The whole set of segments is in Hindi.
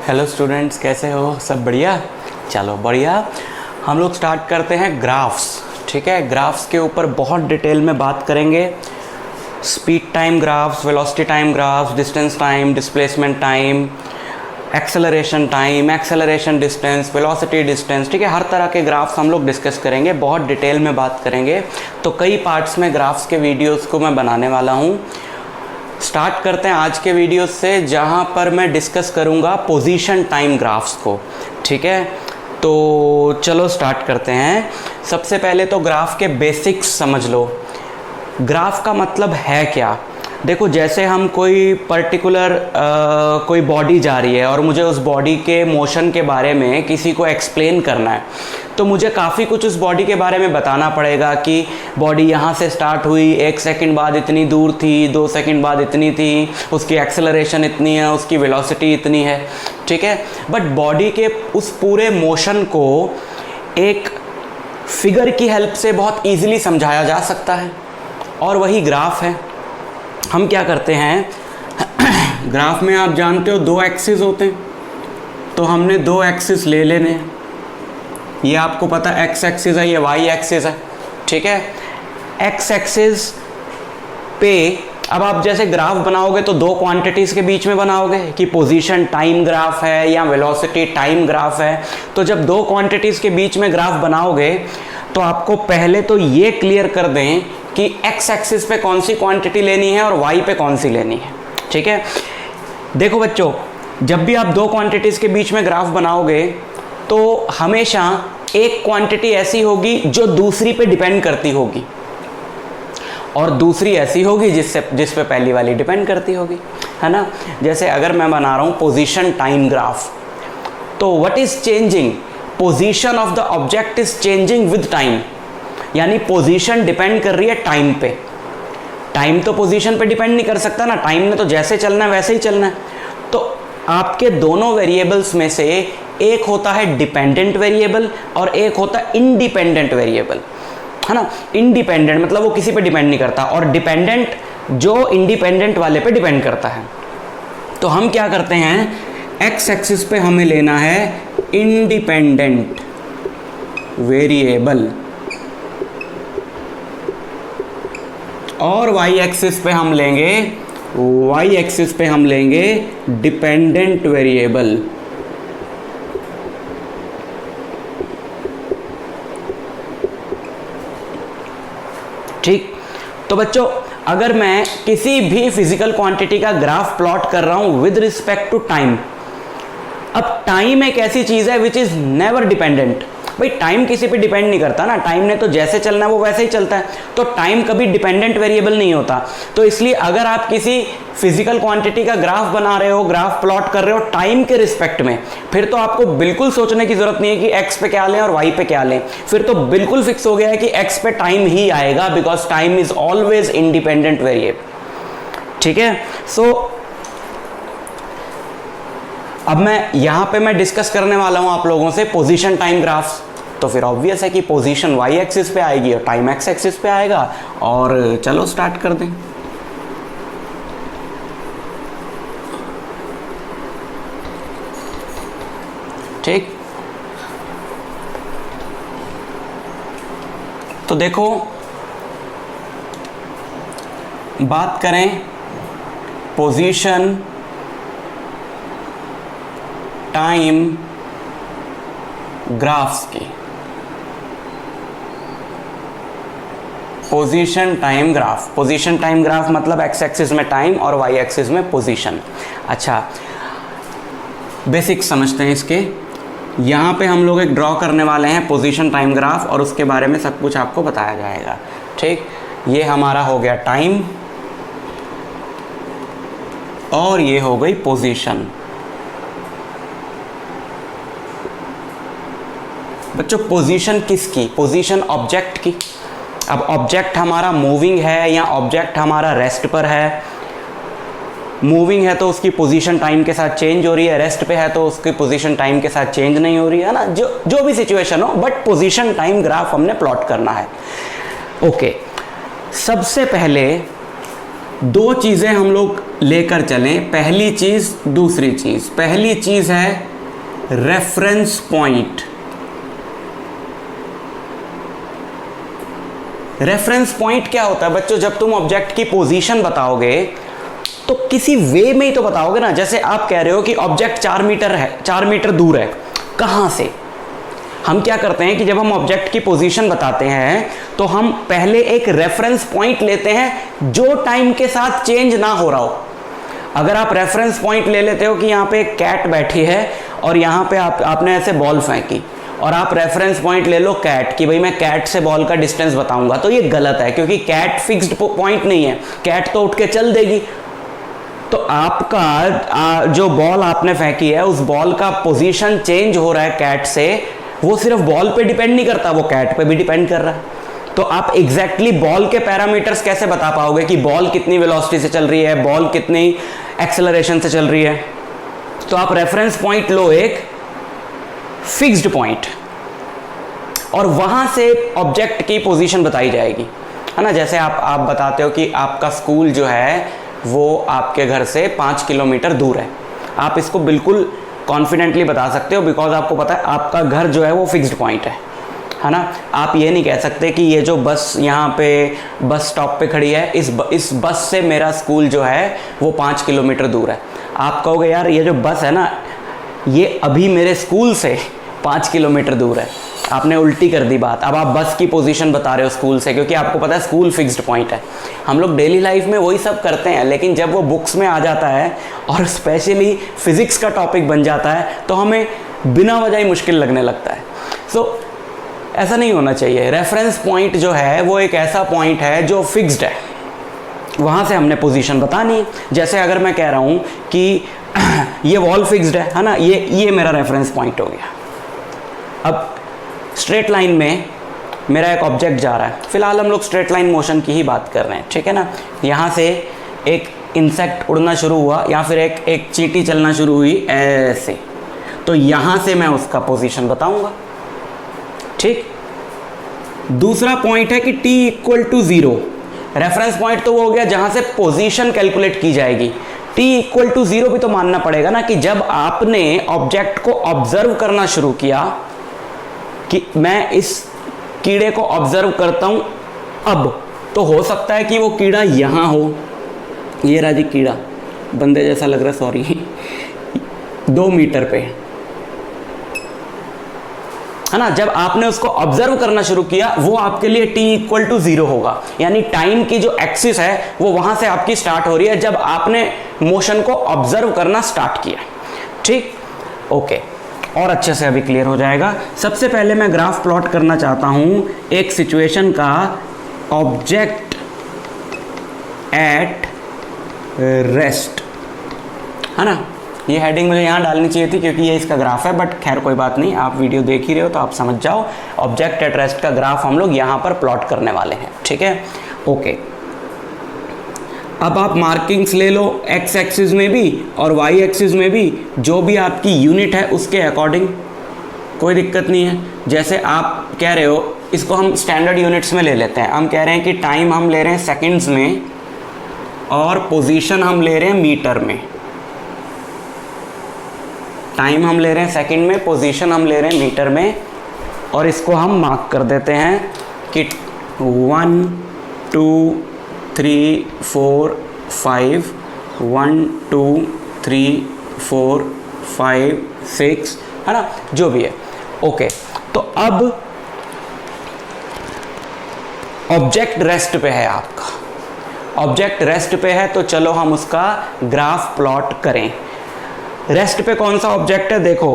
हेलो स्टूडेंट्स, कैसे हो? सब बढ़िया? चलो बढ़िया। हम लोग स्टार्ट करते हैं ग्राफ्स। ठीक है, ग्राफ्स के ऊपर बहुत डिटेल में बात करेंगे। Speed time graphs, velocity time graphs, distance time, displacement time, acceleration time, acceleration distance, velocity distance. ठीक है, हर तरह के ग्राफ्स हम लोग डिस्कस करेंगे, बहुत डिटेल में बात करेंगे। तो कई पार्ट्स में ग्राफ्स के वीडियोस को मैं बनाने वाला हूँ। स्टार्ट करते हैं आज के वीडियो से, जहाँ पर मैं डिस्कस करूँगा पोजीशन टाइम ग्राफ्स को। ठीक है, तो चलो स्टार्ट करते हैं। सबसे पहले तो ग्राफ के बेसिक्स समझ लो। ग्राफ का मतलब है क्या? देखो, जैसे हम कोई पर्टिकुलर कोई बॉडी जा रही है और मुझे उस बॉडी के मोशन के बारे में किसी को एक्सप्लेन करना है, तो मुझे काफ़ी कुछ उस बॉडी के बारे में बताना पड़ेगा कि बॉडी यहाँ से स्टार्ट हुई, 1 सेकंड बाद इतनी दूर थी, 2 सेकंड बाद इतनी थी, उसकी एक्सेलरेशन इतनी है, उसकी वेलोसिटी इतनी है। ठीक है, बट बॉडी के उस पूरे मोशन को एक फिगर की हेल्प से बहुत ईजिली समझाया जा सकता है, और वही ग्राफ है। हम क्या करते हैं ग्राफ में आप जानते हो 2 एक्सिस होते हैं, तो हमने 2 एक्सिस ले लेने हैं। ये आपको पता है एक्स एक्सिस है, ये वाई एक्सिस है। ठीक है, एक्स एक्सिस पे अब आप जैसे ग्राफ बनाओगे तो 2 क्वांटिटीज़ के बीच में बनाओगे कि पोजीशन टाइम ग्राफ है या वेलोसिटी टाइम ग्राफ है। तो जब 2 क्वांटिटीज़ के बीच में ग्राफ बनाओगे तो आपको पहले तो ये क्लियर कर दें कि एक्स एक्सिस पे कौन सी क्वांटिटी लेनी है और वाई पे कौन सी लेनी है। ठीक है, देखो बच्चों, जब भी आप 2 क्वांटिटीज़ के बीच में ग्राफ बनाओगे तो हमेशा एक क्वांटिटी ऐसी होगी जो दूसरी पे डिपेंड करती होगी, और दूसरी ऐसी होगी जिस पे पहली वाली डिपेंड करती होगी, है ना। जैसे अगर मैं बना रहा हूँ पोजीशन टाइम ग्राफ, तो what is changing? Position of the object is changing with time, यानी पोजीशन डिपेंड कर रही है टाइम पे। टाइम तो पोजीशन पे डिपेंड नहीं कर सकता ना, टाइम ने तो जैसे चलना है वैसे ही चलना है। तो आपके दोनों वेरिएबल्स में से एक होता है डिपेंडेंट वेरिएबल और एक होता है इंडिपेंडेंट वेरिएबल, है ना। इंडिपेंडेंट मतलब वो किसी पे डिपेंड नहीं करता, और डिपेंडेंट जो इंडिपेंडेंट वाले पे डिपेंड करता है। तो हम क्या करते हैं, एक्स एक्सिस पे हमें लेना है इंडिपेंडेंट वेरिएबल, और वाई एक्सिस पे हम लेंगे डिपेंडेंट वेरिएबल। ठीक, तो बच्चों, अगर मैं किसी भी फिजिकल क्वांटिटी का ग्राफ प्लॉट कर रहा हूं विद रिस्पेक्ट टू टाइम, अब टाइम एक ऐसी चीज है विच इज नेवर डिपेंडेंट। भाई टाइम किसी पे डिपेंड नहीं करता ना, टाइम ने तो जैसे चलना है वो वैसे ही चलता है, तो टाइम कभी डिपेंडेंट वेरिएबल नहीं होता। तो इसलिए अगर आप किसी फिजिकल क्वांटिटी का ग्राफ बना रहे हो, ग्राफ प्लॉट कर रहे हो टाइम के रिस्पेक्ट में, फिर तो आपको बिल्कुल सोचने की जरूरत नहीं है कि एक्स पे क्या लें और वाई पे क्या लें। फिर तो बिल्कुल फिक्स हो गया है कि एक्स पे टाइम ही आएगा, because time is always independent variable. ठीक है, सो अब मैं डिस्कस करने वाला हूं आप लोगों से पोजीशन टाइम ग्राफ्स। तो फिर ऑब्वियस है कि पोजीशन वाई एक्सिस पे आएगी और टाइम एक्स एक्सिस पे आएगा। और चलो स्टार्ट कर दें। ठीक, तो देखो, बात करें पोजीशन टाइम ग्राफ्स की। पोजीशन टाइम ग्राफ मतलब एक्स एक्सिस में टाइम और वाई एक्सिस में पोजीशन। अच्छा, बेसिक्स समझते हैं इसके। यहाँ पे हम लोग एक ड्रॉ करने वाले हैं पोजीशन टाइम ग्राफ, और उसके बारे में सब कुछ आपको बताया जाएगा। ठीक, ये हमारा हो गया टाइम और ये हो गई पोजीशन। बच्चों, पोजीशन किसकी? पोजीशन ऑब्जेक्ट की। अब ऑब्जेक्ट हमारा मूविंग है या ऑब्जेक्ट हमारा रेस्ट पर है। मूविंग है तो उसकी पोजीशन टाइम के साथ चेंज हो रही है, रेस्ट पे है तो उसकी पोजीशन टाइम के साथ चेंज नहीं हो रही है ना, जो भी सिचुएशन हो, बट पोजीशन टाइम ग्राफ हमने प्लॉट करना है। ओके, सबसे पहले दो चीज़ें हम लोग लेकर चलें। पहली चीज़, दूसरी चीज़। पहली चीज़ है रेफरेंस पॉइंट। रेफरेंस पॉइंट क्या होता है बच्चों? जब तुम ऑब्जेक्ट की पोजीशन बताओगे तो किसी वे में ही तो बताओगे ना। जैसे आप कह रहे हो कि ऑब्जेक्ट 4 मीटर है, 4 मीटर दूर है, कहां से? हम क्या करते हैं कि जब हम ऑब्जेक्ट की पोजीशन बताते हैं तो हम पहले एक रेफरेंस पॉइंट लेते हैं जो टाइम के साथ चेंज ना हो रहा हो। अगर आप रेफरेंस पॉइंट ले लेते हो कि यहाँ पे एक कैट बैठी है और यहाँ पे आपने ऐसे बॉल फेंकी, और आप रेफरेंस पॉइंट ले लो कैट कि भाई मैं कैट से बॉल का डिस्टेंस बताऊंगा, तो ये गलत है, क्योंकि कैट फिक्स्ड पॉइंट नहीं है। कैट तो उठ के चल देगी। तो आपका जो बॉल आपने फेंकी है उस बॉल का पोजीशन चेंज हो रहा है कैट से, वो सिर्फ बॉल पे डिपेंड नहीं करता, वो कैट पे भी डिपेंड कर रहा है। तो आप एग्जैक्टली बॉल के पैरामीटर्स कैसे बता पाओगे कि बॉल कितनी वेलोसिटी से चल रही है, बॉल कितनी एक्सेलरेशन से चल रही है? तो आप रेफरेंस पॉइंट लो, एक फिक्स्ड पॉइंट, और वहां से ऑब्जेक्ट की पोजीशन बताई जाएगी, है ना। जैसे आप बताते हो कि आपका स्कूल जो है वो आपके घर से 5 किलोमीटर दूर है। आप इसको बिल्कुल कॉन्फिडेंटली बता सकते हो, बिकॉज आपको पता है आपका घर जो है वो फिक्स्ड पॉइंट है ना। आप ये नहीं कह सकते कि ये जो बस यहाँ पे बस स्टॉप पे खड़ी है, इस बस से मेरा स्कूल जो है वो 5 किलोमीटर दूर है। आप कहोगे यार ये जो बस है ना, ये अभी मेरे स्कूल से 5 किलोमीटर दूर है। आपने उल्टी कर दी बात। अब आप बस की पोजीशन बता रहे हो स्कूल से, क्योंकि आपको पता है स्कूल फिक्स्ड पॉइंट है। हम लोग डेली लाइफ में वही सब करते हैं, लेकिन जब वो बुक्स में आ जाता है और स्पेशली फिजिक्स का टॉपिक बन जाता है तो हमें बिना वजह ही मुश्किल लगने लगता है। सो ऐसा नहीं होना चाहिए। रेफरेंस पॉइंट जो है वो एक ऐसा पॉइंट है जो फिक्स्ड है, वहाँ से हमने पोजीशन बतानी। जैसे अगर मैं कह रहा हूँ कि ये वॉल फिक्स्ड है ना, ये मेरा रेफरेंस पॉइंट हो गया। अब स्ट्रेट लाइन में मेरा एक ऑब्जेक्ट जा रहा है, फिलहाल हम लोग स्ट्रेट लाइन मोशन की ही बात कर रहे हैं, ठीक है ना। यहाँ से एक इंसेक्ट उड़ना शुरू हुआ या फिर एक चींटी चलना शुरू हुई ऐसे, तो यहाँ से मैं उसका पोजीशन बताऊंगा, ठीक। दूसरा पॉइंट है कि t = 0। रेफरेंस पॉइंट तो वो हो गया जहाँ से पोजीशन कैलकुलेट की जाएगी। t = 0 भी तो मानना पड़ेगा ना, कि जब आपने ऑब्जेक्ट को ऑब्जर्व करना शुरू किया कि मैं इस कीड़े को ऑब्जर्व करता हूं, अब तो हो सकता है कि वो कीड़ा यहां हो, ये रहा जी कीड़ा, बंदे जैसा लग रहा है, सॉरी, 2 मीटर पे, है ना। जब आपने उसको ऑब्जर्व करना शुरू किया वो आपके लिए t = 0 होगा, यानी टाइम की जो एक्सिस है वो वहां से आपकी स्टार्ट हो रही है जब आपने मोशन को ऑब्जर्व करना स्टार्ट किया, ठीक। ओके, और अच्छे से अभी क्लियर हो जाएगा। सबसे पहले मैं ग्राफ प्लॉट करना चाहता हूं एक सिचुएशन का, ऑब्जेक्ट एट रेस्ट, है ना। ये हेडिंग मुझे यहाँ डालनी चाहिए थी क्योंकि ये इसका ग्राफ है, बट खैर कोई बात नहीं, आप वीडियो देख ही रहे हो तो आप समझ जाओ। ऑब्जेक्ट एट रेस्ट का ग्राफ हम लोग यहाँ पर प्लॉट करने वाले हैं, ठीक है। ओके, अब आप मार्किंग्स ले लो एक्स एक्सिस में भी और वाई एक्सिस में भी, जो भी आपकी यूनिट है उसके अकॉर्डिंग, कोई दिक्कत नहीं है। जैसे आप कह रहे हो, इसको हम स्टैंडर्ड यूनिट्स में ले लेते हैं। हम कह रहे हैं कि टाइम हम ले रहे हैं सेकंड्स में और पोजीशन हम ले रहे हैं मीटर में। टाइम हम ले रहे हैं सेकंड में, पोजीशन हम ले रहे हैं मीटर में, और इसको हम मार्क कर देते हैं कि 1 2 3 4 5 1 2 3 4 5 6, है ना, जो भी है। ओके, तो अब ऑब्जेक्ट रेस्ट पे है आपका, ऑब्जेक्ट रेस्ट पे है, तो चलो हम उसका ग्राफ प्लॉट करें। रेस्ट पे कौन सा ऑब्जेक्ट है? देखो,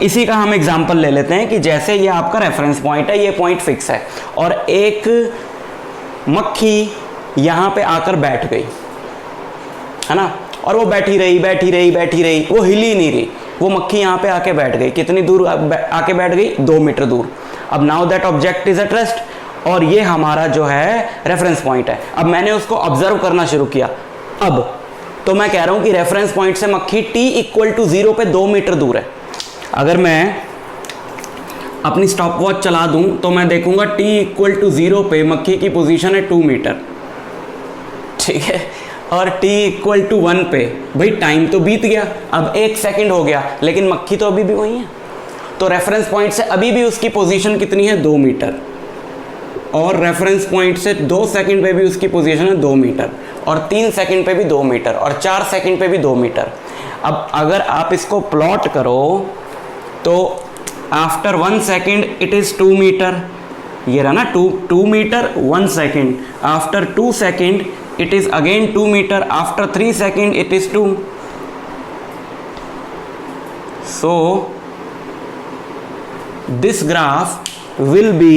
इसी का हम एग्जांपल ले लेते हैं कि जैसे ये आपका रेफरेंस पॉइंट है, ये पॉइंट फिक्स है, और एक मक्खी यहाँ पे आकर बैठ गई, है ना, और वो बैठी रही, वो हिली नहीं रही, वो मक्खी यहाँ पे आके बैठ गई। कितनी दूर आके बैठ गई? 2 मीटर दूर। अब now that object is at rest, और ये हमारा जो है रेफरेंस पॉइंट है। अब मैंने उसको ऑब्जर्व करना शुरू किया, अब तो मैं कह रहा हूं कि रेफरेंस पॉइंट से मक्खी t = 0 पे 2 मीटर दूर है। अगर मैं अपनी स्टॉप वॉच चला दूं तो मैं देखूंगा t = 0 पे मक्खी की पोजीशन है 2 मीटर, ठीक है, और t इक्वल टू 1 पे भाई टाइम तो बीत गया, अब 1 सेकंड हो गया, लेकिन मक्खी तो अभी भी वही है, तो रेफरेंस पॉइंट से अभी भी उसकी पोजीशन कितनी है 2 मीटर, और रेफरेंस पॉइंट से 2 सेकंड पे भी उसकी पोजीशन है 2 मीटर, और 3 सेकंड पे भी 2 मीटर, और 4 सेकंड पे भी 2 मीटर। अब अगर आप इसको प्लॉट करो तो after 1 second it is 2 metre, ये रहा ना 2 metre 1 second, after 2 second it is again 2 meter, after 3 second it is 2. So this graph will be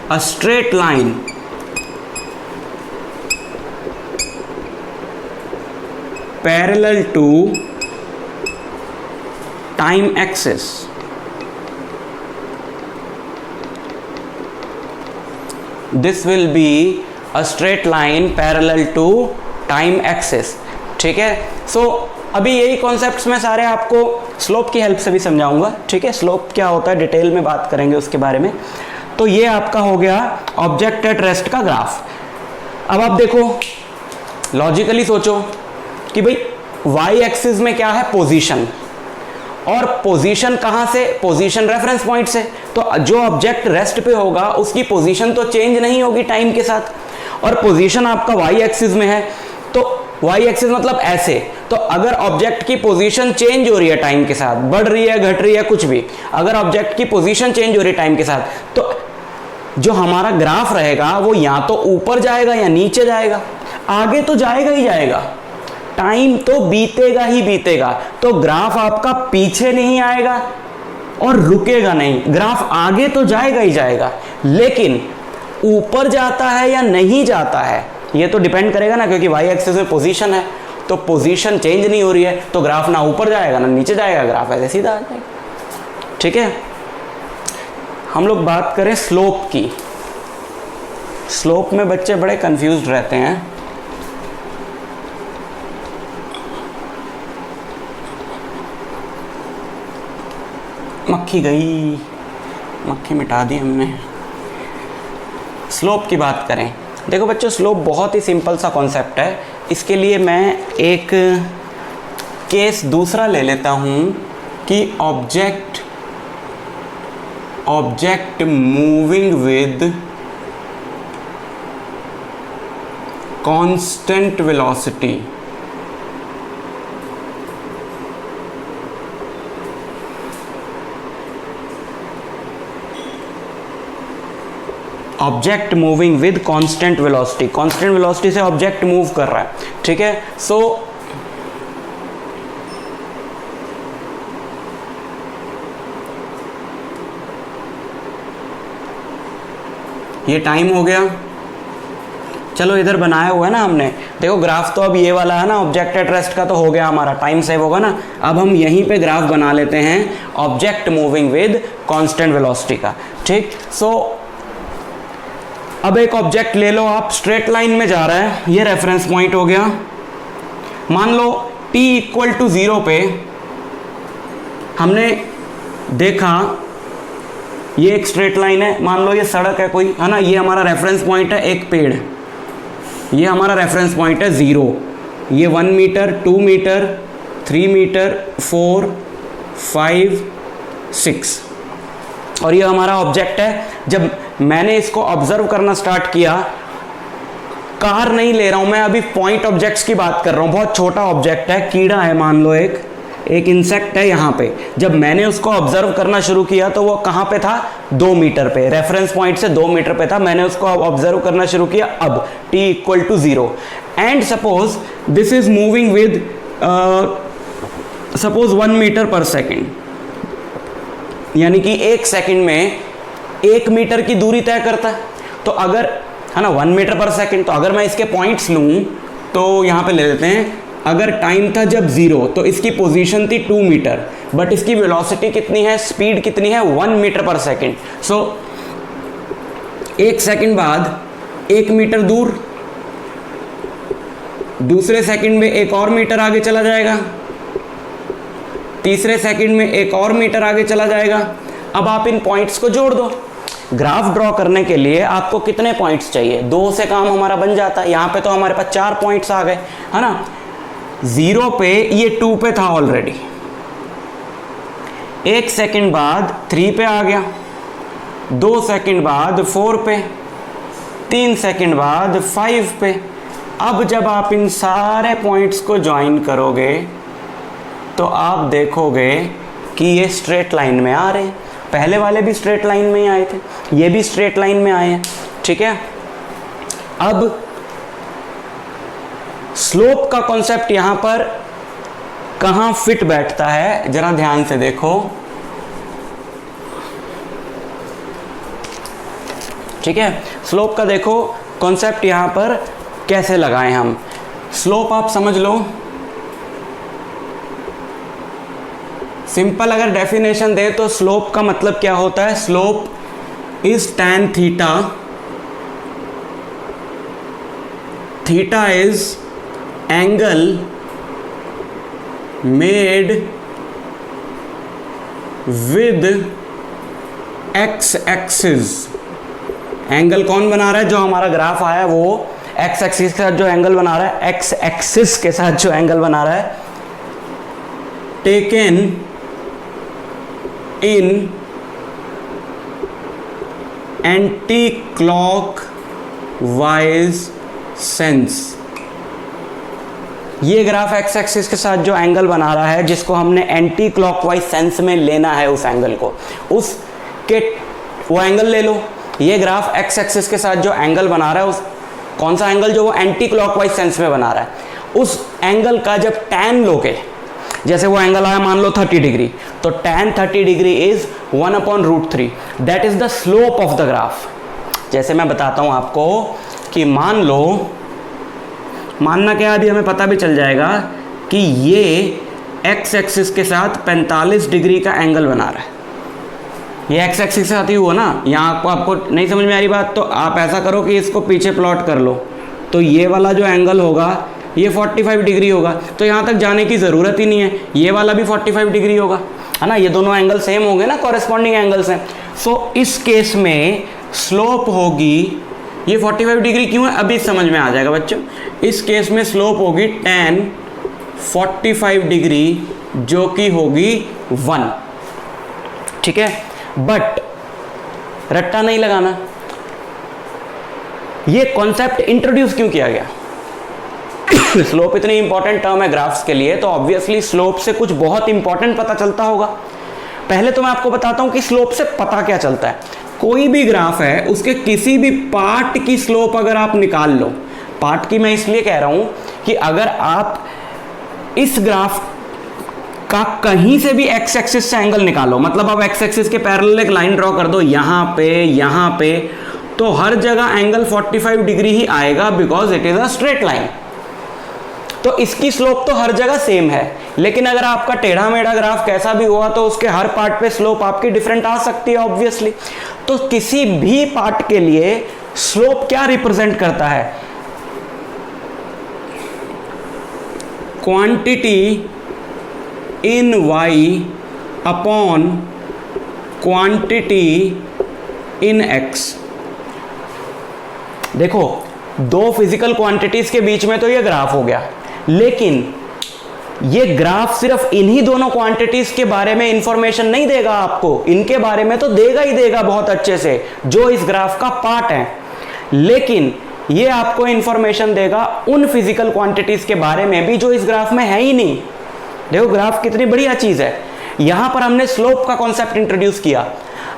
a straight line parallel to time axis. This will be a straight line parallel to time axis, ठीक है। सो अभी यही कॉन्सेप्ट्स में सारे आपको स्लोप की हेल्प से भी समझाऊंगा, ठीक है। स्लोप क्या होता है डिटेल में बात करेंगे उसके बारे में। तो ये आपका हो गया ऑब्जेक्ट एट रेस्ट का ग्राफ। अब आप देखो लॉजिकली सोचो कि भाई वाई एक्सिस में क्या है पोजीशन, और पोजीशन कहाँ से, पोजीशन रेफरेंस पॉइंट से, तो जो ऑब्जेक्ट रेस्ट पे होगा उसकी पोजीशन तो चेंज नहीं होगी टाइम के साथ, और पोजीशन आपका वाई एक्सिस में है, तो वाई एक्सिस मतलब ऐसे, तो अगर ऑब्जेक्ट की पोजीशन चेंज हो रही है टाइम के साथ, बढ़ रही है घट रही है कुछ भी, अगर ऑब्जेक्ट की पोजीशन चेंज हो रही है टाइम के साथ, तो जो हमारा ग्राफ रहेगा वो या तो ऊपर जाएगा या नीचे जाएगा, आगे तो जाएगा ही जाएगा, टाइम तो बीतेगा ही बीतेगा, तो ग्राफ आपका पीछे नहीं आएगा और रुकेगा नहीं, ग्राफ आगे तो जाएगा ही जाएगा, लेकिन ऊपर जाता है या नहीं जाता है ये तो डिपेंड करेगा ना, क्योंकि वाई एक्सिस में पोजीशन है, तो पोजीशन चेंज नहीं हो रही है, तो ग्राफ ना ऊपर जाएगा ना नीचे जाएगा, ग्राफ ऐसे सीधा आ जाएगा, ठीक है। हम लोग बात करें स्लोप की। स्लोप में बच्चे बड़े कंफ्यूज्ड रहते हैं। मक्खी गई, मक्खी मिटा दी हमने। स्लोप की बात करें, देखो बच्चों स्लोप बहुत ही सिंपल सा कॉन्सेप्ट है। इसके लिए मैं एक केस दूसरा ले लेता हूँ कि object moving with constant velocity. Object moving with constant velocity, constant velocity से ऑब्जेक्ट मूव कर रहा है, ठीक है। सो ये टाइम हो गया, चलो इधर बनाया हुआ है ना हमने, देखो ग्राफ तो अब ये वाला है ना ऑब्जेक्ट एट रेस्ट का, तो हो गया हमारा, टाइम सेव होगा ना। अब हम यहीं पे ग्राफ बना लेते हैं object moving with constant velocity का, ठीक। सो अब एक ऑब्जेक्ट ले लो आप, स्ट्रेट लाइन में जा रहा है, ये रेफरेंस पॉइंट हो गया। मान लो t इक्वल टू 0 पे हमने देखा ये एक स्ट्रेट लाइन है, मान लो ये सड़क है कोई, है ना, ये हमारा रेफरेंस पॉइंट है एक पेड़, ये हमारा रेफरेंस पॉइंट है 0, ये 1 मीटर 2 मीटर 3 मीटर 4 5 6, और ये हमारा ऑब्जेक्ट है। जब मैंने इसको ऑब्जर्व करना स्टार्ट किया, कार नहीं ले रहा हूं मैं, अभी पॉइंट ऑब्जेक्ट्स की बात कर रहा हूं, बहुत छोटा ऑब्जेक्ट है, कीड़ा है मान लो, एक इंसेक्ट है यहाँ पे। जब मैंने उसको ऑब्जर्व करना शुरू किया तो वो कहाँ पे था, 2 मीटर पे, रेफरेंस पॉइंट से 2 मीटर पे था, मैंने उसको ऑब्जर्व करना शुरू किया। अब t equal to 0 and suppose this is moving with suppose 1 metre per second, यानी कि 1 सेकेंड में 1 मीटर की दूरी तय करता है। तो अगर है ना 1 मीटर पर सेकेंड, तो अगर मैं इसके पॉइंट्स लूँ तो यहाँ पे ले लेते हैं, अगर टाइम था जब 0 तो इसकी पोजीशन थी 2 मीटर, बट इसकी वेलोसिटी कितनी है, स्पीड कितनी है, 1 मीटर पर सेकेंड। सो 1 सेकेंड बाद 1 मीटर दूर, दूसरे सेकेंड में 1 और मीटर आगे चला जाएगा, तीसरे सेकेंड में 1 और मीटर आगे चला जाएगा। अब आप इन पॉइंट्स को जोड़ दो, ग्राफ ड्रॉ करने के लिए आपको कितने पॉइंट्स चाहिए? 2 से काम हमारा बन जाता है। यहाँ पे तो हमारे पास 4 पॉइंट्स आ गए, है ना। 0 पे ये 2 पे था ऑलरेडी, 1 सेकंड बाद 3 पे आ गया, 2 सेकंड बाद 4 पे, 3 सेकंड बाद 5 पे। अब जब आप इन सारे पॉइंट्स को ज्वाइन करोगे तो आप देखोगे कि ये स्ट्रेट लाइन में आ रहे हैं। पहले वाले भी स्ट्रेट लाइन में ही आए थे, ये भी स्ट्रेट लाइन में आए हैं, ठीक है। अब स्लोप का कॉन्सेप्ट यहां पर कहां फिट बैठता है, जरा ध्यान से देखो, ठीक है। स्लोप का देखो कॉन्सेप्ट यहां पर कैसे लगाएं हम। स्लोप आप समझ लो, सिंपल अगर डेफिनेशन दे तो स्लोप का मतलब क्या होता है? Slope is tan theta, theta is angle made with x axis. Angle कौन बना रहा है? जो हमारा ग्राफ आया है वो एक्स एक्सिस के साथ जो एंगल बना रहा है, एक्स एक्सिस के साथ जो एंगल बना रहा है, taken in anti clock wise sense. ये ग्राफ एक्स एक्सिस के साथ जो एंगल बना रहा है, जिसको हमने एंटी क्लॉकवाइज सेंस में लेना है, उस एंगल को, उसके वो एंगल ले लो। ये ग्राफ एक्स एक्सिस के साथ जो एंगल बना रहा है, उस कौन सा एंगल? जो वो एंटी क्लॉकवाइज सेंस में बना रहा है, उस एंगल का जब tan लोगे, जैसे वो एंगल आया मान लो 30 डिग्री, तो tan 30 degree is 1/√3, that is the slope of the graph. जैसे मैं बताता हूं आपको कि मान लो, मानना क्या, अभी हमें पता भी चल जाएगा कि ये एक्स एक्सिस के साथ 45 डिग्री का एंगल बना रहा है। ये एक्स एक्सिस के साथ ही हुआ ना। यहाँ आपको नहीं समझ में आ रही बात, तो आप ऐसा करो कि इसको पीछे प्लॉट कर लो, तो ये वाला जो एंगल होगा ये 45 डिग्री होगा, तो यहाँ तक जाने की ज़रूरत ही नहीं है। ये वाला भी 45 डिग्री होगा, है ना। ये दोनों एंगल सेम होंगे ना, कॉरेस्पॉन्डिंग एंगल्स हैं। सो इस केस में स्लोप होगी, ये 45 डिग्री क्यों है अभी समझ में आ जाएगा बच्चों। इस केस में स्लोप होगी tan 45 डिग्री, जो कि होगी 1, ठीक है। बट रट्टा नहीं लगाना। ये कॉन्सेप्ट इंट्रोड्यूस क्यों किया गया? स्लोप इतनी इंपॉर्टेंट टर्म है ग्राफ्स के लिए, तो ऑब्वियसली स्लोप से कुछ बहुत इंपॉर्टेंट पता चलता होगा। पहले तो मैं आपको बताता हूं कि स्लोप से पता क्या चलता है। कोई भी ग्राफ है, उसके किसी भी पार्ट की स्लोप अगर आप निकाल लो, पार्ट की मैं इसलिए कह रहा हूं कि अगर आप इस ग्राफ का कहीं से भी एक्स एक्सिस से एंगल निकालो, मतलब आप एक्स एक्सिस के पैरेलल एक लाइन ड्रॉ कर दो यहाँ पे, तो हर जगह एंगल 45 डिग्री ही आएगा, because it is a straight line. तो इसकी स्लोप तो हर जगह सेम है। लेकिन अगर आपका टेढ़ा मेढ़ा ग्राफ कैसा भी हुआ, तो उसके हर पार्ट पे स्लोप आपकी डिफरेंट आ सकती है ऑब्वियसली। तो किसी भी पार्ट के लिए स्लोप क्या रिप्रेजेंट करता है? Quantity in y upon quantity in x। देखो, दो फिजिकल क्वांटिटीज के बीच में तो ये ग्राफ हो गया, लेकिन ये ग्राफ सिर्फ इन्हीं दोनों क्वांटिटीज के बारे में इंफॉर्मेशन नहीं देगा आपको, इनके बारे में तो देगा ही देगा बहुत अच्छे से, जो इस ग्राफ का पार्ट है। लेकिन ये आपको इंफॉर्मेशन देगा उन फिजिकल क्वांटिटीज के बारे में भी जो इस ग्राफ में है ही नहीं। देखो ग्राफ कितनी बढ़िया चीज है। यहां पर हमने स्लोप का कॉन्सेप्ट इंट्रोड्यूस किया।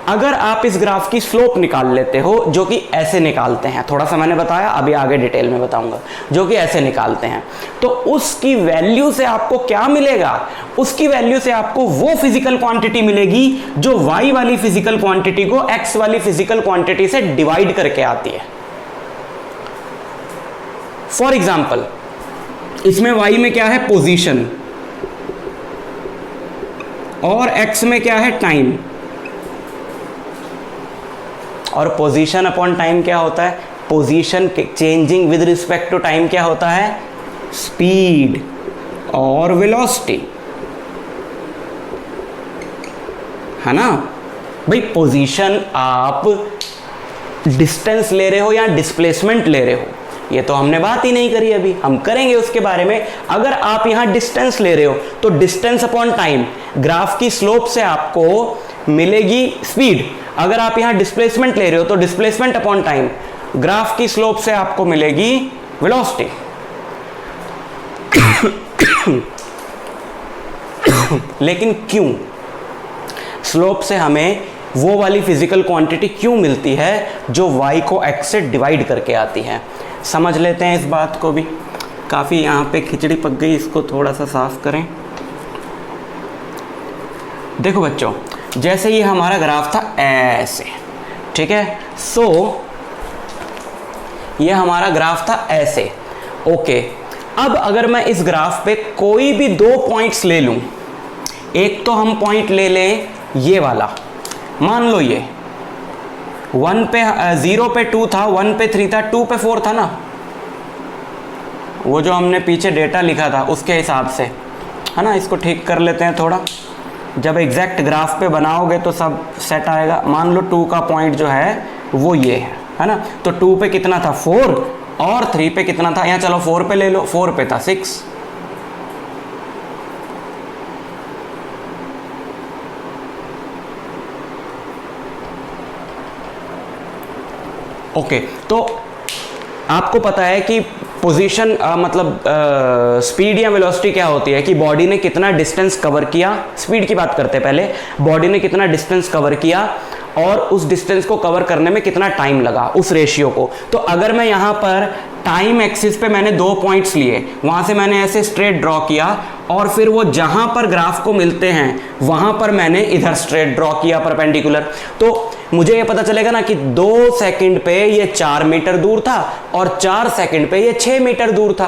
अगर आप इस ग्राफ की स्लोप निकाल लेते हो, जो कि ऐसे निकालते हैं, थोड़ा सा मैंने बताया, अभी आगे डिटेल में बताऊंगा, जो कि ऐसे निकालते हैं, तो उसकी वैल्यू से आपको क्या मिलेगा? उसकी वैल्यू से आपको वो फिजिकल क्वांटिटी मिलेगी जो y वाली फिजिकल क्वांटिटी को x वाली फिजिकल क्वांटिटी से डिवाइड करके आती है। फॉर एग्जाम्पल, इसमें y में क्या है? पोजीशन, और x में क्या है? टाइम। और पोजीशन अपॉन टाइम क्या होता है? Position changing with respect to time क्या होता है? स्पीड और वेलोसिटी, है ना। भाई पोजीशन आप डिस्टेंस ले रहे हो या डिस्प्लेसमेंट ले रहे हो, ये तो हमने बात ही नहीं करी अभी, हम करेंगे उसके बारे में। अगर आप यहां डिस्टेंस ले रहे हो तो डिस्टेंस अपॉन टाइम, ग्राफ की स्लोप से आपको मिलेगी स्पीड। अगर आप यहां डिस्प्लेसमेंट ले रहे हो तो डिस्प्लेसमेंट अपॉन टाइम, ग्राफ की स्लोप से आपको मिलेगी वेलोसिटी। लेकिन क्यों स्लोप से हमें वो वाली फिजिकल क्वांटिटी क्यों मिलती है जो y को x से डिवाइड करके आती है? समझ लेते हैं इस बात को भी। काफ़ी यहाँ पे खिचड़ी पक गई, इसको थोड़ा सा साफ करें। देखो बच्चों, जैसे ये हमारा ग्राफ था ऐसे, ठीक है, सो ये हमारा ग्राफ था ऐसे, ओके। अब अगर मैं इस ग्राफ पे कोई भी दो पॉइंट्स ले लूं, एक तो हम पॉइंट ले लें ये वाला, मान लो ये 1 पे 0 पे 2 था, 1 पे 3 था, 2 पे 4 था ना, वो जो हमने पीछे डेटा लिखा था उसके हिसाब से, है ना। इसको ठीक कर लेते हैं थोड़ा, जब एग्जैक्ट ग्राफ पे बनाओगे तो सब सेट आएगा। मान लो 2 का पॉइंट जो है वो ये है ना, तो 2 पे कितना था 4 और 3 पे कितना था, यहाँ चलो 4 पे ले लो, 4 पे था 6। ओके, तो आपको पता है कि पोजीशन मतलब स्पीड या वेलोसिटी क्या होती है कि बॉडी ने कितना डिस्टेंस कवर किया। स्पीड की बात करते हैं पहले, बॉडी ने कितना डिस्टेंस कवर किया और उस डिस्टेंस को कवर करने में कितना टाइम लगा, उस रेशियो को। तो अगर मैं यहाँ पर टाइम एक्सिस पे मैंने दो पॉइंट्स लिए, वहाँ से मैंने ऐसे स्ट्रेट ड्रॉ किया और फिर वो जहाँ पर ग्राफ को मिलते हैं वहाँ पर मैंने इधर स्ट्रेट ड्रॉ किया परपेंडिकुलर, तो मुझे ये पता चलेगा ना कि 2 सेकंड पे ये 4 मीटर दूर था और 4 सेकंड पे ये 6 मीटर दूर था।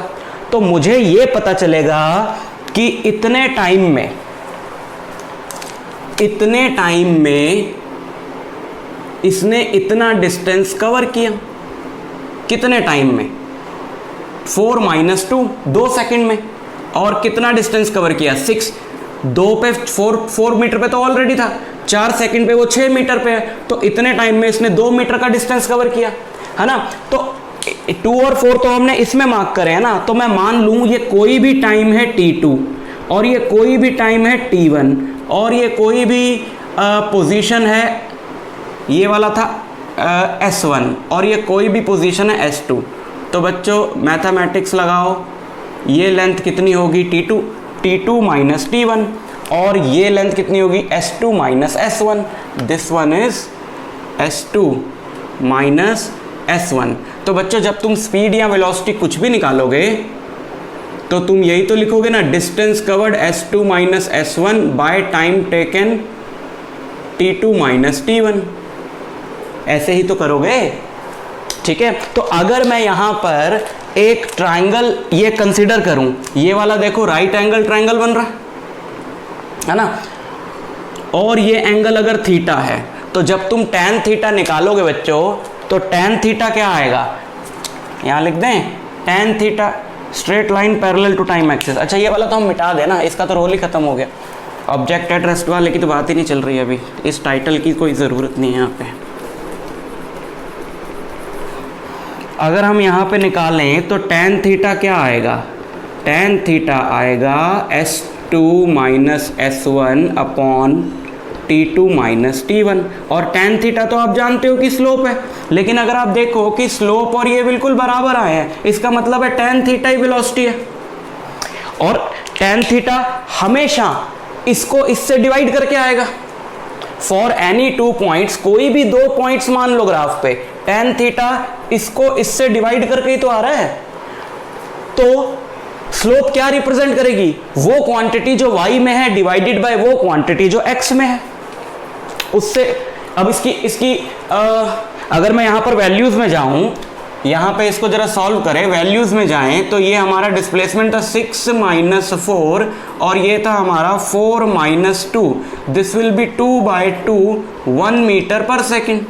तो मुझे ये पता चलेगा कि इतने टाइम में इसने इतना डिस्टेंस कवर किया। कितने टाइम में? 4 - 2, 2 सेकंड में। और कितना डिस्टेंस कवर किया? 6। 2 पे 4 मीटर पे तो ऑलरेडी था, 4 सेकंड पे वो 6 मीटर पे है, तो इतने टाइम में इसने 2 मीटर का डिस्टेंस कवर किया, है ना। तो 2 और 4 तो हमने इसमें मार्क करे है ना, तो मैं मान लूं ये कोई भी टाइम है t2 और ये कोई भी टाइम है t1 और ये कोई भी पोजीशन है, ये वाला था S1 और ये कोई भी पोजीशन है S2। तो बच्चों मैथमेटिक्स लगाओ, ये लेंथ कितनी होगी t2 - t1 और ये लेंथ कितनी होगी S2 - S1। This one is S2 - S1। तो बच्चों जब तुम स्पीड या वेलोसिटी कुछ भी निकालोगे तो तुम यही तो लिखोगे ना, distance covered S2 - S1 by time taken t2 - t1। ऐसे ही तो करोगे, ठीक है। तो अगर मैं यहां पर एक ट्रायंगल ये कंसीडर करूं, ये वाला देखो राइट एंगल ट्रायंगल बन रहा है ना, और ये एंगल अगर थीटा है तो जब तुम tan थीटा निकालोगे बच्चों तो tan थीटा क्या आएगा, यहां लिख दें tan theta straight line parallel to time axis. अच्छा ये वाला तो हम मिटा देना, इसका तो रोल ही खत्म हो गया। ऑब्जेक्ट एट रेस्ट वाले की तो बात ही नहीं चल रही है अभी, इस टाइटल की कोई ज़रूरत नहीं है यहाँ पे। अगर हम यहाँ पे निकालें तो tan थीटा क्या आएगा, tan थीटा आएगा S2 - S1 upon T2 - T1। और tan थीटा तो आप जानते हो कि स्लोप है, लेकिन अगर आप देखो कि स्लोप और ये बिल्कुल बराबर आए हैं, इसका मतलब है tan थीटा ही वेलोसिटी है। और tan थीटा हमेशा इसको इससे डिवाइड करके आएगा। फॉर एनी 2 पॉइंट्स, कोई भी 2 पॉइंट्स मान लो ग्राफ पे, tan थीटा इसको इससे डिवाइड करके ही तो आ रहा है। तो स्लोप क्या रिप्रेजेंट करेगी, वो क्वांटिटी जो y में है डिवाइडेड बाय वो क्वांटिटी जो x में है उससे। अब इसकी अगर मैं यहां पर वैल्यूज में जाऊं, यहां पे इसको जरा सॉल्व करें, वैल्यूज में जाएं तो ये हमारा डिस्प्लेसमेंट था 6 - 4 और ये था हमारा 4 - 2। This will be 2/2 1 metre per second.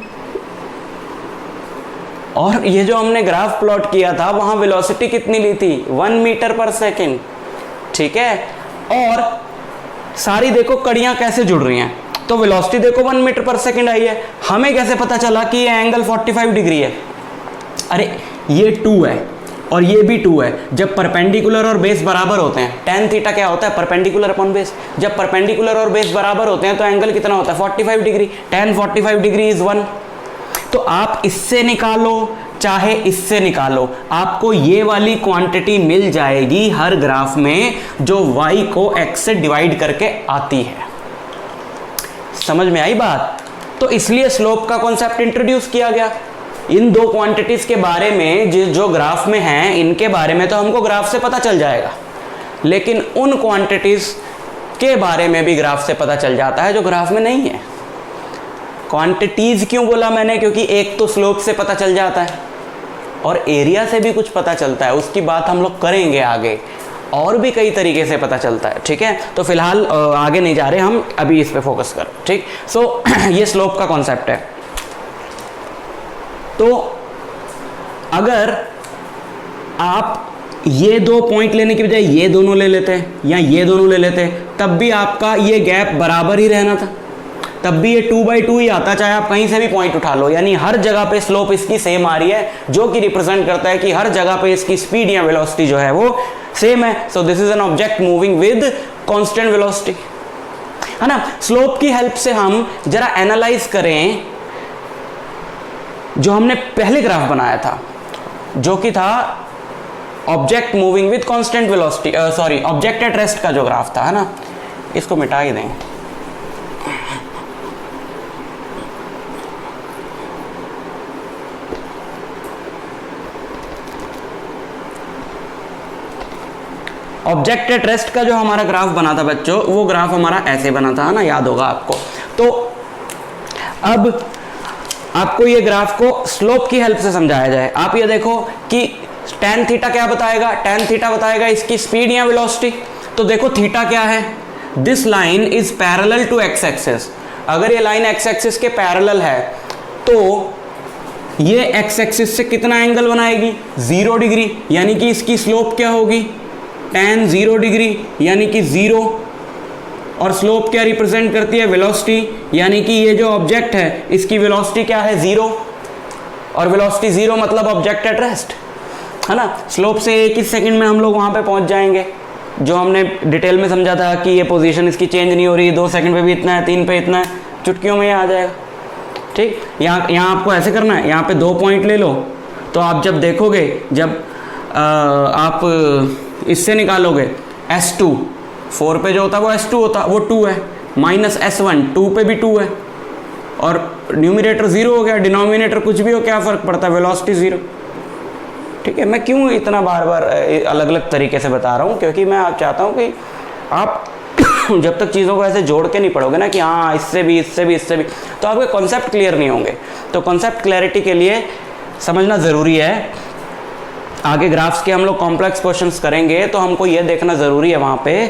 और ये जो हमने ग्राफ प्लॉट किया था वहां वेलोसिटी कितनी ली थी, 1 मीटर पर सेकेंड, ठीक है। और सारी देखो कड़ियां कैसे जुड़ रही हैं, तो वेलोसिटी देखो 1 मीटर पर सेकंड आई है, हमें कैसे पता चला कि ये एंगल 45 डिग्री है? अरे ये 2 है और ये भी 2 है। जब परपेंडिकुलर और बेस बराबर होते हैं, tan थीटा क्या होता है? Perpendicular upon base. जब परपेंडिकुलर और बेस बराबर होते हैं तो एंगल कितना होता है? 45 डिग्री। tan 45 degree is 1। तो आप इससे निकालो चाहे इससे निकालो, आपको ये वाली क्वांटिटी मिल जाएगी हर ग्राफ में जो y को x से डिवाइड करके आती है। समझ में आई बात? तो इसलिए स्लोप का कॉन्सेप्ट इंट्रोड्यूस किया गया। इन दो क्वांटिटीज के बारे में जो ग्राफ में हैं, इनके बारे में तो हमको ग्राफ से पता चल जाएगा, लेकिन उन क्वांटिटीज के बारे में भी ग्राफ से पता चल जाता है जो ग्राफ में नहीं है। क्वांटिटीज क्यों बोला मैंने? क्योंकि एक तो स्लोप से पता चल जाता है और एरिया से भी कुछ पता चलता है, उसकी बात हम लोग करेंगे आगे, और भी कई तरीके से पता चलता है। ठीक है, तो फिलहाल आगे नहीं जा रहे हम, अभी इस पे फोकस कर। ठीक, सो ये स्लोप का कॉन्सेप्ट है। तो अगर आप ये दो पॉइंट लेने की बजाय ये दोनों ले लेते हैं या ये दोनों ले लेते हैं, तब भी आपका ये गैप बराबर ही रहना था, तब भी ये 2/2 ही आता, चाहे आप कहीं से भी पॉइंट उठा लो। यानी हर जगह पे स्लोप इसकी सेम आ रही है, जो कि रिप्रेजेंट करता है कि हर जगह पे इसकी स्पीड या वेलोसिटी जो है वो सेम है। So this is an object moving with constant velocity, है ना। स्लोप की हेल्प से हम जरा एनालाइज करें जो हमने पहले ग्राफ बनाया था, जो कि था object moving with constant velocity, sorry object at rest का जो ग्राफ था, है ना। इसको मिटा ही दें। ऑब्जेक्ट एट रेस्ट का जो हमारा ग्राफ बना था बच्चों, वो ग्राफ हमारा ऐसे बना था, है ना, याद होगा आपको। तो अब आपको ये ग्राफ को स्लोप की हेल्प से समझाया जाए। आप ये देखो कि tan थीटा क्या बताएगा? tan थीटा बताएगा इसकी स्पीड या वेलोसिटी। तो देखो थीटा क्या है? This line is parallel to x axis. अगर ये लाइन एक्स एक्सिस के पैरेलल है तो ये एक्स एक्सिस से कितना एंगल बनाएगी? 0 डिग्री। यानी कि इसकी स्लोप क्या होगी? tan 0 डिग्री, यानी कि 0। और स्लोप क्या रिप्रेजेंट करती है? वेलोसिटी। यानी कि ये जो ऑब्जेक्ट है इसकी वेलोसिटी क्या है? 0। और वेलोसिटी 0 मतलब ऑब्जेक्ट एट रेस्ट, है ना। स्लोप से एक ही सेकंड में हम लोग वहां पे पहुंच जाएंगे, जो हमने डिटेल में समझा था कि ये पोजीशन इसकी चेंज नहीं हो रही, 2 सेकंड पे भी इतना है, 3 पे इतना है, चुटकियों में ये आ जाएगा। ठीक, यहाँ आपको ऐसे करना है, यहाँ पे 2 पॉइंट ले लो। तो आप जब देखोगे, जब आप इससे निकालोगे S2, 4 पे जो होता है वो S2 होता, वो 2 है, माइनस S1, 2 पे भी 2 है, और न्यूमिनेटर 0 हो गया, डिनोमिनेटर कुछ भी हो, क्या फ़र्क पड़ता है? वेलोसिटी 0। ठीक है, मैं क्यों इतना बार बार अलग अलग तरीके से बता रहा हूँ? क्योंकि मैं आप चाहता हूँ कि आप जब तक चीज़ों को ऐसे जोड़ के नहीं पढ़ोगे ना कि हाँ इससे भी इससे भी इससे भी, तो आपके कॉन्सेप्ट क्लियर नहीं होंगे। तो कॉन्सेप्ट क्लैरिटी के लिए समझना ज़रूरी है। आगे ग्राफ्स के हम लोग कॉम्प्लेक्स क्वेश्चंस करेंगे तो हमको ये देखना ज़रूरी है वहाँ पे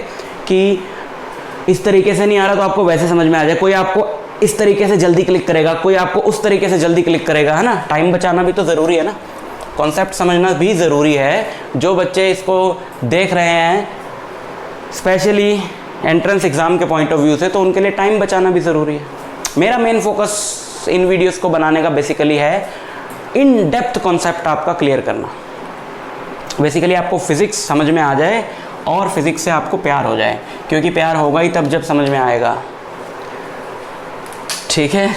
कि इस तरीके से नहीं आ रहा तो आपको वैसे समझ में आ जाए। कोई आपको इस तरीके से जल्दी क्लिक करेगा, कोई आपको उस तरीके से जल्दी क्लिक करेगा, है ना। टाइम बचाना भी तो ज़रूरी है ना, कॉन्सेप्ट समझना भी ज़रूरी है। जो बच्चे इसको देख रहे हैं स्पेशली एंट्रेंस एग्ज़ाम के पॉइंट ऑफ व्यू से, तो उनके लिए टाइम बचाना भी ज़रूरी है। मेरा मेन फोकस इन वीडियोज़ को बनाने का बेसिकली है इन डेप्थ कॉन्सेप्ट आपका क्लियर करना। बेसिकली आपको फिज़िक्स समझ में आ जाए और फिज़िक्स से आपको प्यार हो जाए, क्योंकि प्यार होगा ही तब जब समझ में आएगा। ठीक है,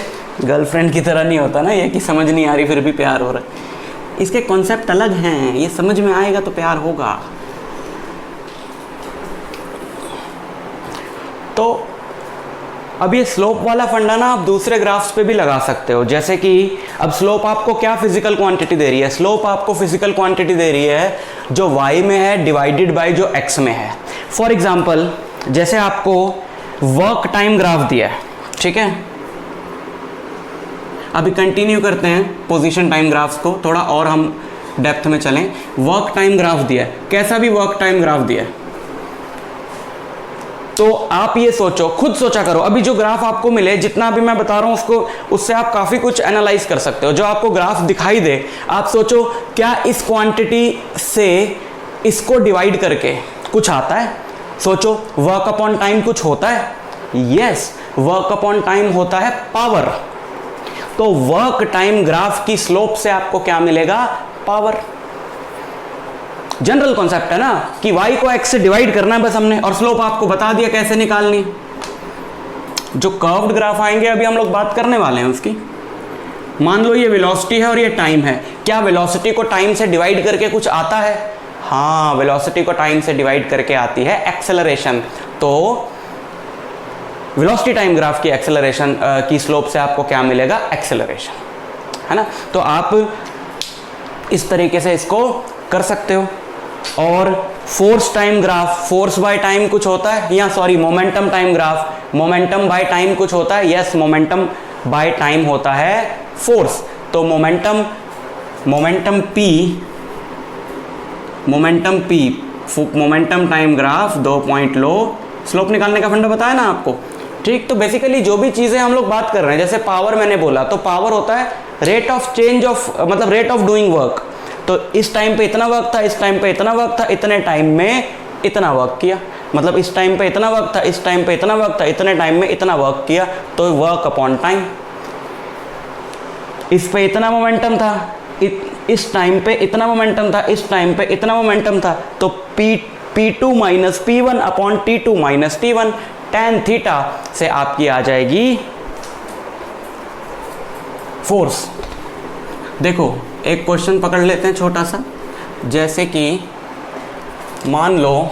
गर्लफ्रेंड की तरह नहीं होता ना ये कि समझ नहीं आ रही फिर भी प्यार हो रहा है। इसके कॉन्सेप्ट अलग हैं, ये समझ में आएगा तो प्यार होगा। तो अब ये स्लोप वाला फंडा ना आप दूसरे ग्राफ्स पे भी लगा सकते हो। जैसे कि अब स्लोप आपको क्या फिजिकल क्वांटिटी दे रही है? स्लोप आपको फिजिकल क्वांटिटी दे रही है जो y में है डिवाइडेड बाय जो x में है। फॉर एग्जांपल जैसे आपको वर्क टाइम ग्राफ दिया है, ठीक है। अभी कंटिन्यू करते हैं पोजीशन टाइम ग्राफ्स को, थोड़ा और हम डेप्थ में चलें। वर्क टाइम ग्राफ दिया है, कैसा भी वर्क टाइम ग्राफ दिया है, तो आप ये सोचो, खुद सोचा करो। अभी जो ग्राफ आपको मिले, जितना भी मैं बता रहा हूँ उसको, उससे आप काफ़ी कुछ एनालाइज कर सकते हो। जो आपको ग्राफ दिखाई दे, आप सोचो क्या इस क्वांटिटी से इसको डिवाइड करके कुछ आता है? सोचो, वर्क अपॉन टाइम कुछ होता है? यस, वर्क अपॉन टाइम होता है पावर। तो वर्क टाइम ग्राफ की स्लोप से आपको क्या मिलेगा? पावर। जनरल कॉन्सेप्ट है ना कि y को x से डिवाइड करना है बस हमने, और स्लोप आपको बता दिया कैसे निकालनी। जो कर्व्ड ग्राफ आएंगे अभी हम लोग बात करने वाले हैं उसकी। मान लो ये वेलोसिटी है और ये टाइम है, क्या वेलोसिटी को टाइम से डिवाइड करके कुछ आता है? हाँ, वेलोसिटी को टाइम से डिवाइड करके आती है एक्सेलरेशन। तो वेलोसिटी टाइम ग्राफ की एक्सेलरेशन की स्लोप से आपको क्या मिलेगा? एक्सेलरेशन, है ना। तो आप इस तरीके से इसको कर सकते हो। और force time graph, force by time कुछ होता है, या sorry momentum time graph, momentum by time कुछ होता है। यस, मोमेंटम बाय टाइम होता है फोर्स। तो momentum momentum time graph 2 point लो, स्लोप निकालने का फंडा बताया ना आपको, ठीक। तो बेसिकली जो भी चीज़ें हम लोग बात कर रहे हैं, जैसे पावर मैंने बोला, तो पावर होता है रेट ऑफ चेंज ऑफ, मतलब रेट ऑफ डूइंग वर्क। तो इस टाइम पे इतना वर्क था, इस टाइम पे इतना वर्क था, इतने टाइम में इतना वर्क किया, मतलब इस टाइम पे इतना वर्क था, इस टाइम पे इतना वर्क था, इतने टाइम में इतना वर्क किया, तो वर्क अपॉन टाइम। इस पे इतना मोमेंटम था, इस टाइम पे इतना मोमेंटम था, इस टाइम पे इतना मोमेंटम था, तो P2 minus P1 upon T2 minus T1, tan theta से आपकी आ जाएगी फोर्स। देखो एक क्वेश्चन पकड़ लेते हैं छोटा सा, जैसे कि मान लो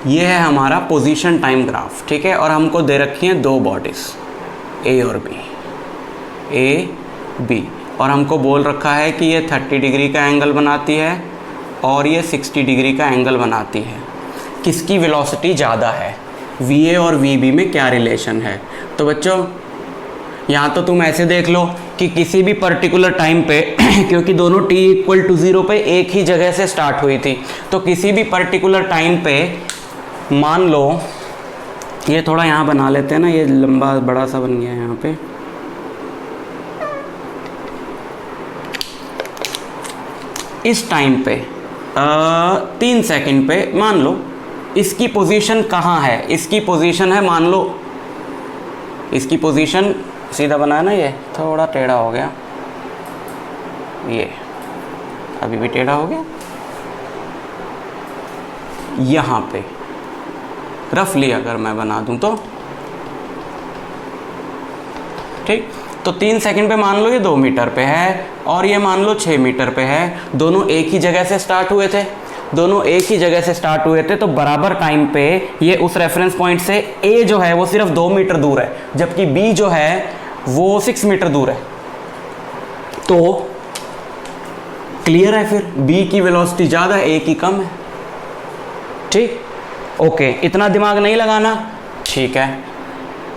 ये है हमारा पोजीशन टाइम ग्राफ, ठीक है, और हमको दे रखी हैं दो बॉडीज ए और बी, और हमको बोल रखा है कि ये 30 डिग्री का एंगल बनाती है और ये 60 डिग्री का एंगल बनाती है। किसकी वेलोसिटी ज़्यादा है? VA और VB में क्या रिलेशन है? तो बच्चों यहाँ तो तुम ऐसे देख लो कि किसी भी पर्टिकुलर टाइम पे क्योंकि दोनों t=0 पे एक ही जगह से स्टार्ट हुई थी, तो किसी भी पर्टिकुलर टाइम पे मान लो, ये थोड़ा यहाँ बना लेते हैं ना, ये लंबा बड़ा सा बन गया है यहाँ पे। इस टाइम पे 3 सेकंड पे मान लो इसकी पोजीशन कहाँ है? इसकी पोजीशन है, मान लो इसकी पोजीशन सीधा बनाया ना, ये थोड़ा टेढ़ा हो गया, ये अभी भी टेढ़ा हो गया, यहाँ पे रफली अगर मैं बना दूं तो ठीक। तो 3 सेकंड पे मान लो ये 2 मीटर पे है और ये मान लो 6 मीटर पे है, दोनों एक ही जगह से स्टार्ट हुए थे, तो बराबर टाइम पे ये उस रेफरेंस पॉइंट से A जो है वो सिर्फ 2 मीटर दूर है, जबकि B जो है वो 6 मीटर दूर है। तो क्लियर है, फिर B की वेलोसिटी ज़्यादा है, A की कम है, ठीक। ओके, इतना दिमाग नहीं लगाना, ठीक है।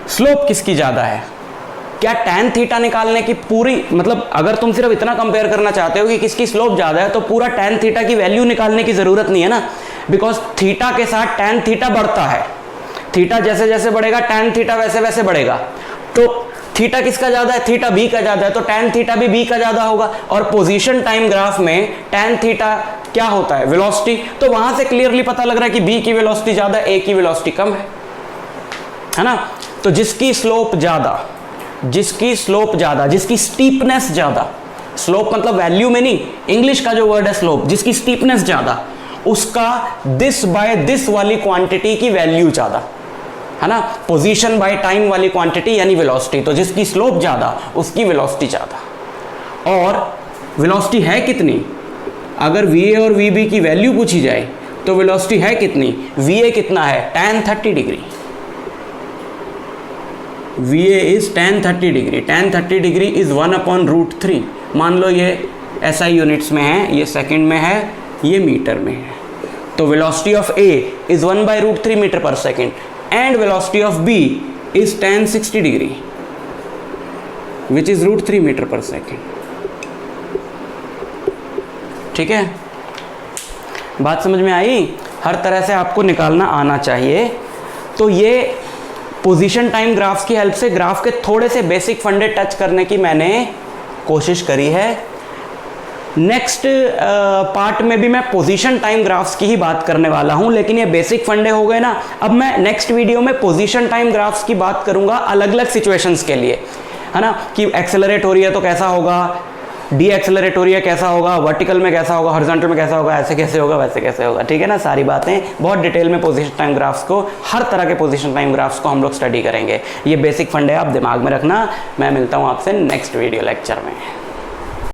स्लोप किसकी ज़्यादा है? क्या tan थीटा निकालने की पूरी, मतलब अगर तुम सिर्फ इतना कंपेयर करना चाहते हो कि किसकी स्लोप ज़्यादा है, तो पूरा tan थीटा की वैल्यू निकालने की ज़रूरत नहीं है ना, बिकॉज थीटा के साथ tan थीटा बढ़ता है, थीटा जैसे जैसे बढ़ेगा tan थीटा वैसे वैसे बढ़ेगा। तो थीटा किसका ज़्यादा है? थीटा B का ज़्यादा है, तो tan थीटा भी B का ज़्यादा होगा। और पोजीशन टाइम ग्राफ में tan थीटा क्या होता है? वेलोसिटी। तो वहाँ से क्लियरली पता लग रहा है कि B की वेलोसिटी ज़्यादा, A की वेलोसिटी कम है ना। तो जिसकी स्लोप ज़्यादा, जिसकी स्टीपनेस ज़्यादा, स्लोप मतलब वैल्यू में नहीं, इंग्लिश का जो वर्ड है स्लोप, जिसकी स्टीपनेस ज़्यादा, उसका दिस बाय दिस वाली क्वांटिटी की वैल्यू ज़्यादा, है ना। पोजीशन बाय टाइम वाली क्वांटिटी यानी वेलोसिटी। तो जिसकी स्लोप ज़्यादा उसकी वेलोसिटी ज़्यादा। और वेलोसिटी है कितनी? अगर VA और VB की वैल्यू पूछी जाए तो वेलोसिटी है कितनी? VA कितना है? tan 30 degree. VA is tan 30 degree. tan 30 degree is 1/√3। मान लो ये SI यूनिट्स में है, ये सेकंड में है, ये मीटर में है। तो velocity of A is 1/√3 metre per second and velocity of B is tan 60 degree which is √3 metre per second. ठीक है, बात समझ में आई? हर तरह से आपको निकालना आना चाहिए। तो ये पोजीशन टाइम ग्राफ्स की हेल्प से ग्राफ के थोड़े से बेसिक फंडे टच करने की मैंने कोशिश करी है। नेक्स्ट पार्ट में भी मैं पोजीशन टाइम ग्राफ्स की ही बात करने वाला हूं, लेकिन ये बेसिक फंडे हो गए ना। अब मैं नेक्स्ट वीडियो में पोजीशन टाइम ग्राफ्स की बात करूंगा अलग अलग सिचुएशंस के लिए, है ना, कि एक्सेलरेट हो रही है तो कैसा होगा, डी एक्सेलरेट हो रही है कैसा होगा, वर्टिकल में कैसा होगा, हॉरिजॉन्टल में कैसा होगा, ऐसे कैसे होगा, वैसे कैसे होगा, ठीक है ना। सारी बातें बहुत डिटेल में पोजीशन टाइम ग्राफ्स को, हर तरह के पोजीशन टाइम ग्राफ्स को हम लोग स्टडी करेंगे। ये बेसिक फंडे आप दिमाग में रखना। मैं मिलता हूँ आपसे नेक्स्ट वीडियो लेक्चर में।